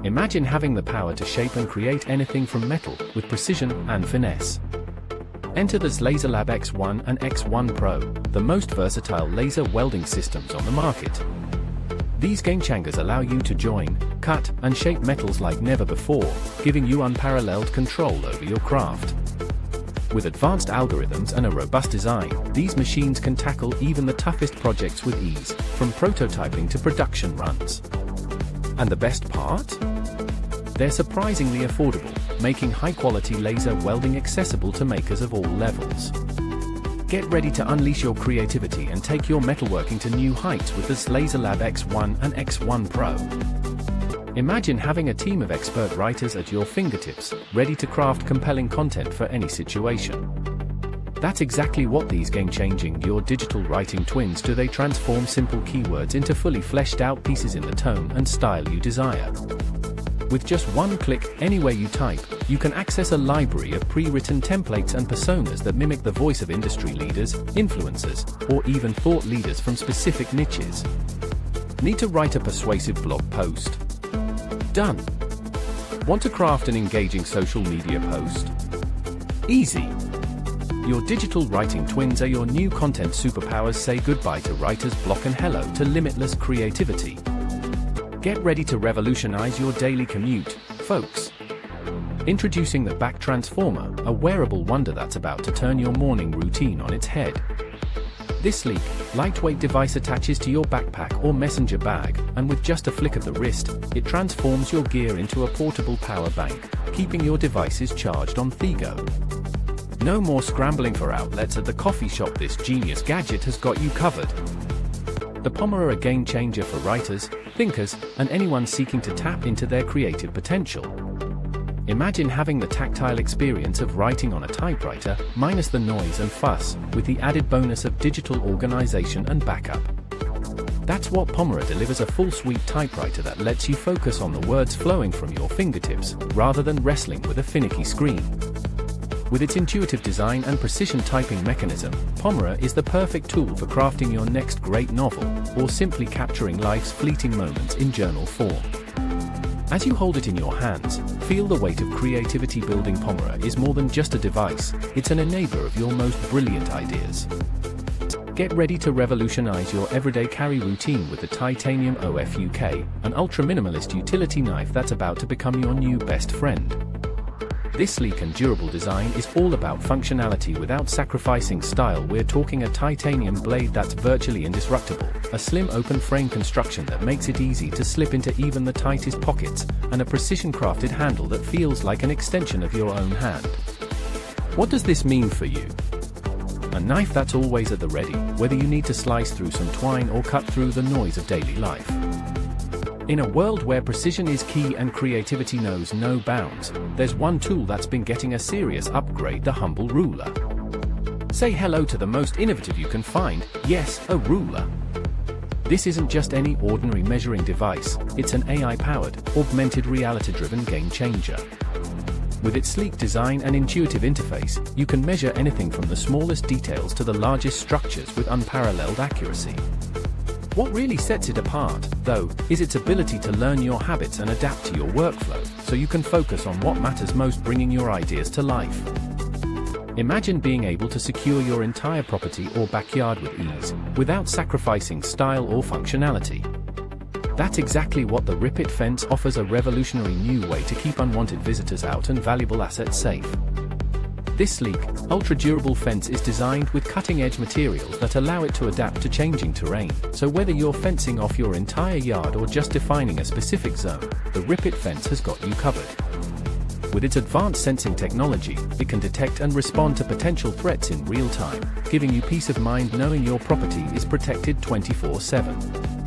Imagine having the power to shape and create anything from metal with precision and finesse. Enter the LaserLab X1 and X1 Pro, the most versatile laser welding systems on the market. These game-changers allow you to join, cut, and shape metals like never before, giving you unparalleled control over your craft. With advanced algorithms and a robust design, these machines can tackle even the toughest projects with ease, from prototyping to production runs. And the best part? They're surprisingly affordable, making high-quality laser welding accessible to makers of all levels. Get ready to unleash your creativity and take your metalworking to new heights with this LaserLab X1 and X1 Pro. Imagine having a team of expert writers at your fingertips, ready to craft compelling content for any situation. That's exactly what these game-changing your digital writing twins do. They transform simple keywords into fully fleshed-out pieces in the tone and style you desire. With just one click, anywhere you type, you can access a library of pre-written templates and personas that mimic the voice of industry leaders, influencers, or even thought leaders from specific niches. Need to write a persuasive blog post? Done. Want to craft an engaging social media post? Easy. Your digital writing twins are your new content superpowers. Say goodbye to writer's block and hello to limitless creativity. Get ready to revolutionize your daily commute, folks. Introducing the Back Transformer, a wearable wonder that's about to turn your morning routine on its head. This sleek, lightweight device attaches to your backpack or messenger bag, and with just a flick of the wrist, it transforms your gear into a portable power bank, keeping your devices charged on the go. No more scrambling for outlets at the coffee shop. This genius gadget has got you covered. The Pomera, a game changer for writers, thinkers, and anyone seeking to tap into their creative potential. Imagine having the tactile experience of writing on a typewriter, minus the noise and fuss, with the added bonus of digital organization and backup. That's what Pomera delivers: a full-suite typewriter that lets you focus on the words flowing from your fingertips, rather than wrestling with a finicky screen. With its intuitive design and precision typing mechanism, Pomera is the perfect tool for crafting your next great novel, or simply capturing life's fleeting moments in journal form. As you hold it in your hands, feel the weight of creativity. Building Pomera is more than just a device, it's an enabler of your most brilliant ideas. Get ready to revolutionize your everyday carry routine with the Titanium OFUK, an ultra-minimalist utility knife that's about to become your new best friend. This sleek and durable design is all about functionality without sacrificing style. We're talking a titanium blade that's virtually indestructible, a slim open frame construction that makes it easy to slip into even the tightest pockets, and a precision-crafted handle that feels like an extension of your own hand. What does this mean for you? A knife that's always at the ready, whether you need to slice through some twine or cut through the noise of daily life. In a world where precision is key and creativity knows no bounds, there's one tool that's been getting a serious upgrade: the humble ruler. Say hello to the most innovative you can find. Yes, a ruler. This isn't just any ordinary measuring device, it's an AI-powered, augmented reality-driven game changer. With its sleek design and intuitive interface, you can measure anything from the smallest details to the largest structures with unparalleled accuracy. What really sets it apart, though, is its ability to learn your habits and adapt to your workflow, so you can focus on what matters most, bringing your ideas to life. Imagine being able to secure your entire property or backyard with ease, without sacrificing style or functionality. That's exactly what the Rip It fence offers: a revolutionary new way to keep unwanted visitors out and valuable assets safe. This sleek, ultra-durable fence is designed with cutting-edge materials that allow it to adapt to changing terrain, so whether you're fencing off your entire yard or just defining a specific zone, the Rip It fence has got you covered. With its advanced sensing technology, it can detect and respond to potential threats in real time, giving you peace of mind knowing your property is protected 24/7.